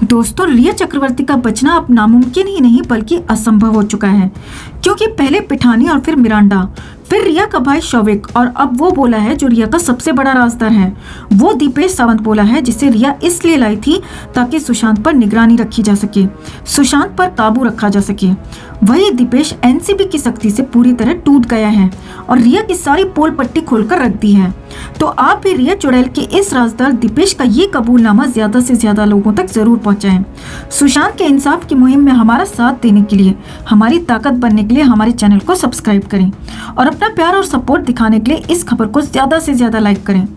दोस्तों, रिया चक्रवर्ती का बचना अब नामुमकिन ही नहीं बल्कि असंभव हो चुका है, क्योंकि पहले पिठानी और फिर मिरांडा, फिर रिया का भाई शौविक और अब वो बोला है जो रिया का सबसे बड़ा राजदार है, वो दीपेश सावंत बोला है, जिसे रिया इसलिए लाई थी ताकि सुशांत पर निगरानी रखी जा सके, सुशांत पर काबू रखा जा सके। वही दीपेश एनसीबी की सख्ती से पूरी तरह टूट गया है और रिया की सारी पोल पट्टी खोलकर रख दी है। तो आप भी रिया चुड़ैल के इस राजदार दीपेश का ये कबूलनामा ज्यादा से ज्यादा लोगों तक जरूर पहुंचाएं। सुशांत के इंसाफ की मुहिम में हमारा साथ देने के लिए, हमारी ताकत बनने के लिए हमारे चैनल को सब्सक्राइब करें और अपना प्यार और सपोर्ट दिखाने के लिए इस खबर को ज्यादा से ज्यादा लाइक करें।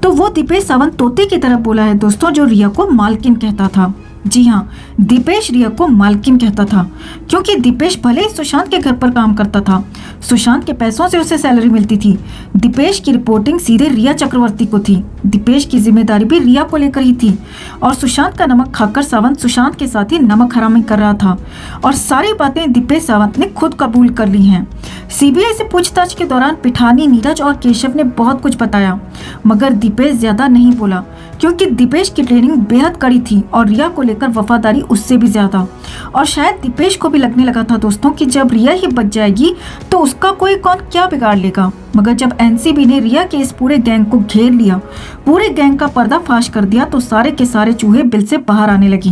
तो वो दीपेश सावंत तोते की तरह बोला है दोस्तों, जो रिया को मालकिन कहता था। जी हाँ, दीपेश रिया को मालकिन कहता था, क्योंकि दीपेश भले ही सुशांत के घर पर काम करता था, सुशांत के पैसों से उसे सैलरी मिलती थी। दीपेश की रिपोर्टिंग सीधे रिया चक्रवर्ती को थी, दीपेश की जिम्मेदारी भी रिया को लेकर ही थी और सुशांत का नमक खाकर सावंत सुशांत के साथ ही नमक हरामी कर रहा था और सारी बातें दीपेश सावंत ने खुद कबूल कर ली हैं। सीबीआई से पूछताछ के दौरान पिठानी, नीरज और केशव ने बहुत कुछ बताया, मगर दीपेश ज्यादा नहीं बोला, क्योंकि दीपेश की ट्रेनिंग बेहद कड़ी थी और रिया को लेकर वफादारी उससे भी ज्यादा। और शायद दीपेश को भी लगने लगा था दोस्तों कि जब रिया ही बच जाएगी तो उसका कोई कौन क्या बिगाड़ लेगा। मगर जब एनसीबी ने रिया के इस पूरे गैंग को घेर लिया, पूरे गैंग का पर्दाफाश कर दिया, तो सारे के सारे चूहे बिल से बाहर आने लगे।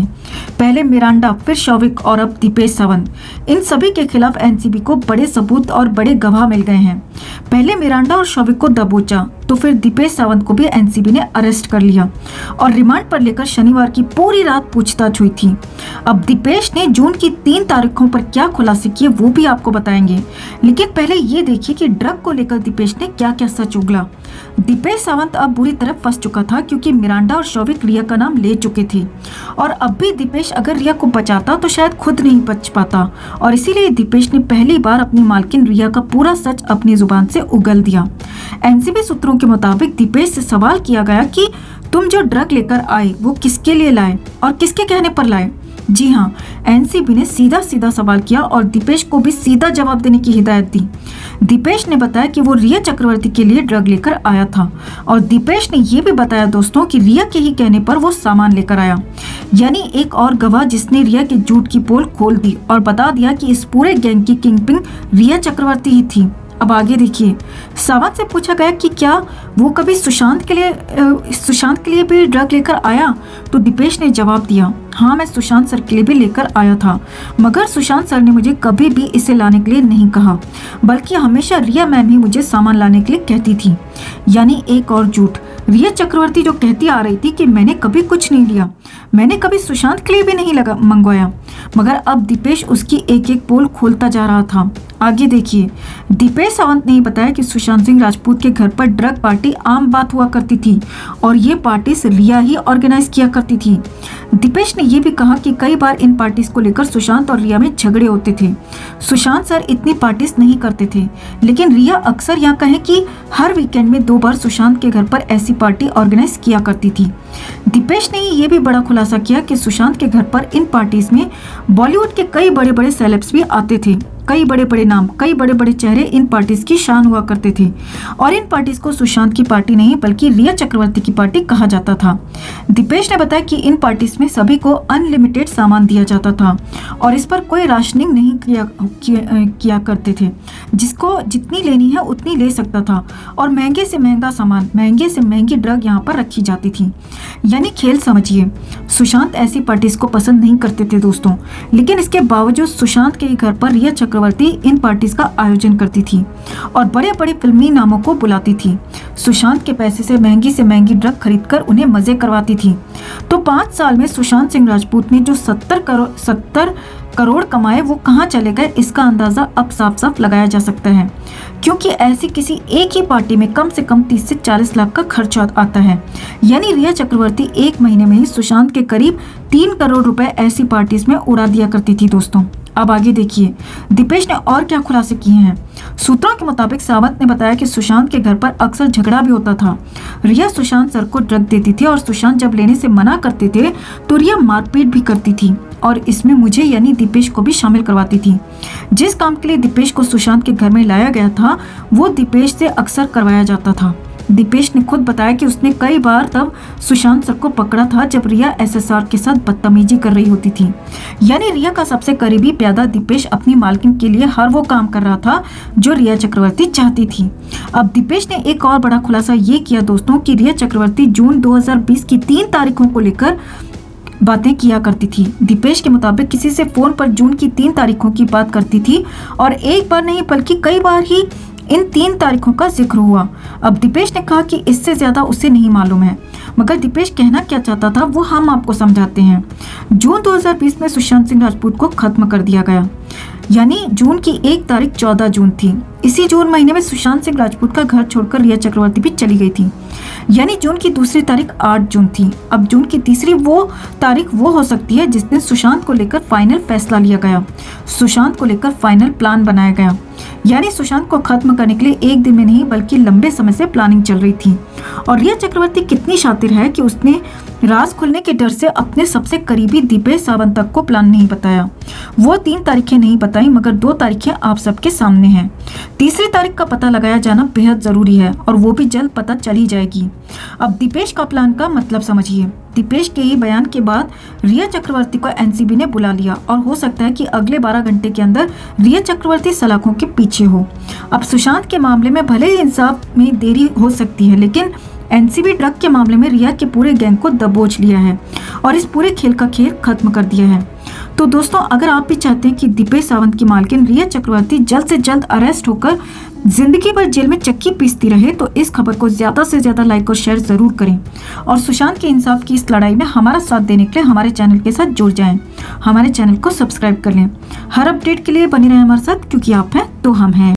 पहले मिरांडा, फिर शौविक और अब दीपेश सावंत, इन सभी के खिलाफ एनसीबी को बड़े सबूत और बड़े गवाह मिल गए हैं। पहले मिरांडा और शौविक को दबोचा, तो फिर दीपेश सावंत को भी एनसीबी ने अरेस्ट कर लिया और रिमांड पर लेकर शनिवार की पूरी रात पूछताछ हुई थी। अब दीपेश ने जून की 3 तारीखों पर क्या खुलासे किए वो भी आपको बताएंगे, लेकिन पहले ये देखिए कि ड्रग को लेकर दीपेश ने क्या क्या सच उगला। दीपेश सावंत अब बुरी तरह फंस चुका था, क्योंकि मिरांडा और शौविक रिया का नाम ले चुके थे और अब भी दीपेश अगर रिया को बचाता तो शायद खुद नहीं बच पाता, और इसीलिए दीपेश ने पहली बार अपनी मालकिन रिया का पूरा सच अपनी जुबान से उगल दिया। एनसीबी सूत्रों के मुताबिक दीपेश से सवाल किया गया कि तुम जो ड्रग लेकर आए वो किसके लिए लाए और किसके कहने पर लाए। जी हाँ, एनसीबी ने सीधा सीधा सवाल किया और दीपेश को भी सीधा जवाब देने की हिदायत दी। दीपेश ने बताया कि वो रिया चक्रवर्ती के लिए ड्रग लेकर आया था और दीपेश ने ये भी बताया दोस्तों कि रिया के ही कहने पर वो सामान लेकर आया, यानी एक और गवाह जिसने रिया के झूठ की पोल खोल दी और बता दिया कि इस पूरे गैंग की किंगपिन रिया चक्रवर्ती ही थी। अब आगे देखिए, सावंत से पूछा गया कि क्या वो कभी सुशांत के लिए भी ड्रग लेकर आया, तो दीपेश ने जवाब दिया, हाँ मैं सुशांत सर के लिए भी लेकर आया था, मगर सुशांत सर ने मुझे कभी भी इसे लाने के लिए नहीं कहा, बल्कि हमेशा रिया मैम ही मुझे सामान लाने के लिए कहती थी। यानी एक और झूठ, रिया चक्रवर्ती जो कहती आ रही थी कि मैंने कभी कुछ नहीं लिया, मैंने कभी सुशांत के लिए भी नहीं मंगवाया, मगर अब दीपेश उसकी एक एक पोल खोलता जा रहा था। आगे देखिए, दीपेश सावंत ने बताया कि सुशांत सिंह राजपूत के घर पर ड्रग पार्टी आम बात हुआ करती थी और ये पार्टीज रिया ही ऑर्गेनाइज किया करती थी। दीपेश ने यह भी कहा कि कई बार इन पार्टीज को लेकर सुशांत और रिया में झगड़े होते थे। सुशांत सर इतनी पार्टीज नहीं करते थे, लेकिन रिया अक्सर या कहें कि हर वीकेंड में 2 बार सुशांत के घर पर ऐसी पार्टी ऑर्गेनाइज किया करती थी। दीपेश ने यह भी बड़ा खुलासा किया कि सुशांत के घर पर इन पार्टीज में बॉलीवुड के कई बड़े बड़े सेलेब्स भी आते थे, कई बड़े बड़े नाम, कई बड़े बड़े चेहरे इन पार्टीज की शान हुआ करते थे और इन पार्टीज को सुशांत की पार्टी नहीं बल्कि रिया चक्रवर्ती की पार्टी कहा जाता था। दीपेश ने बताया कि इन पार्टीज में सभी को अनलिमिटेड सामान दिया जाता था और इस पर कोई राशनिंग नहीं किया करते थे, जिसको जितनी लेनी है उतनी ले सकता था और महंगे से महंगा सामान, महंगे से महंगी ड्रग यहाँ पर रखी जाती थी। यानी खेल समझिए, सुशांत ऐसी पार्टीज को पसंद नहीं करते थे दोस्तों, लेकिन इसके बावजूद सुशांत के घर पर रिया चक्रवर्ती इन पार्टीज का आयोजन करती थी और बड़े बड़े फिल्मी नामों को बुलाती थी। सुशांत के पैसे से महंगी ड्रग खरीदकर उन्हें मजे करवाती थी। तो 5 साल में सुशांत सिंह राजपूत ने जो 70 करोड़ कमाए वो कहाँ चले गए, इसका अंदाजा अब साफ साफ लगाया जा सकता है, क्योंकि ऐसी किसी एक ही पार्टी में कम से कम 30 से 40 लाख का खर्च आता है। यानी रिया चक्रवर्ती 1 महीने में ही सुशांत के करीब 3 करोड़ रुपए ऐसी पार्टीज में उड़ा दिया करती थी दोस्तों। अब आगे देखिए, दीपेश ने और क्या खुलासे किए हैं। सूत्रों के मुताबिक सावंत ने बताया कि सुशांत के घर पर अक्सर झगड़ा भी होता था। रिया सुशांत सर को ड्रग देती थी और सुशांत जब लेने से मना करते थे तो रिया मारपीट भी करती थी और इसमें मुझे यानी दीपेश को भी शामिल करवाती थी। जिस काम के लिए दीपेश को सुशांत के घर में लाया गया था वो दीपेश से अक्सर करवाया जाता था। दीपेश ने खुद बताया कि उसने कई बार तब सुशांत सर को पकड़ा था जब रिया एसएसआर के साथ बदतमीजी कर रही होती थी। यानी रिया का सबसे करीबी प्यादा दीपेश अपनी मालकिन के लिए हर वो काम कर रहा था जो रिया चक्रवर्ती चाहती थी। अब दीपेश ने एक और बड़ा खुलासा ये किया दोस्तों कि रिया चक्रवर्ती जून 2020 की 3 तारीखों को लेकर बातें किया करती थी। दीपेश के मुताबिक किसी से फोन पर जून की 3 तारीखों की बात करती थी और एक बार नहीं बल्कि कई बार ही इन 3 तारीखों का जिक्र हुआ। अब दीपेश ने कहा कि इससे ज्यादा उसे नहीं मालूम है, मगर दीपेश कहना क्या चाहता था वो हम आपको समझाते हैं। जून 2020 में सुशांत सिंह राजपूत को खत्म कर दिया गया, यानी जून की 1 तारीख 14 जून थी। इसी जून महीने में सुशांत सिंह राजपूत का घर छोड़कर रिया चक्रवर्ती भी चली गई थी, यानी जून की दूसरी तारीख 8 जून थी। अब जून की तीसरी तारीख वो हो सकती है जिस दिन सुशांत को लेकर फाइनल फैसला लिया गया, सुशांत को लेकर फाइनल प्लान बनाया गया। यानी सुशांत को खत्म करने के लिए एक दिन में नहीं बल्कि लंबे समय से प्लानिंग चल रही थी। और रिया चक्रवर्ती कितनी शातिर है कि उसने राज खुलने के डर से अपने सबसे करीबी दीपेश सावंत तक को प्लान नहीं बताया। वो 3 तारीखें नहीं बताई, मगर 2 तारीखें आप सबके सामने हैं। तीसरी तारीख का पता लगाया जाना बेहद जरूरी है और वो भी जल्द पता चली जाएगी। अब दीपेश का प्लान का मतलब समझिए। दीपेश के ही बयान के बाद रिया चक्रवर्ती को एनसीबी ने बुला लिया और हो सकता है कि अगले 12 घंटे के अंदर रिया चक्रवर्ती सलाखों के पीछे हो। अब सुशांत के मामले में भले ही इंसाफ में देरी हो सकती है, लेकिन एनसीबी ड्रग के मामले में रिया के पूरे गैंग को दबोच लिया है और इस पूरे खेल का खेल खत्म कर दिया है। तो दोस्तों, अगर आप भी चाहते हैं कि दीपेश सावंत की मालकिन रिया चक्रवर्ती जल्द से जल्द अरेस्ट होकर जिंदगी भर जेल में चक्की पीसती रहे, तो इस खबर को ज्यादा से ज्यादा लाइक और शेयर जरूर करें और सुशांत के इंसाफ की इस लड़ाई में हमारा साथ देने के लिए हमारे चैनल के साथ जुड़ जाएं। हमारे चैनल को सब्सक्राइब कर लें। हर अपडेट के लिए बने रहें हमारे साथ, क्योंकि आप हैं तो हम हैं।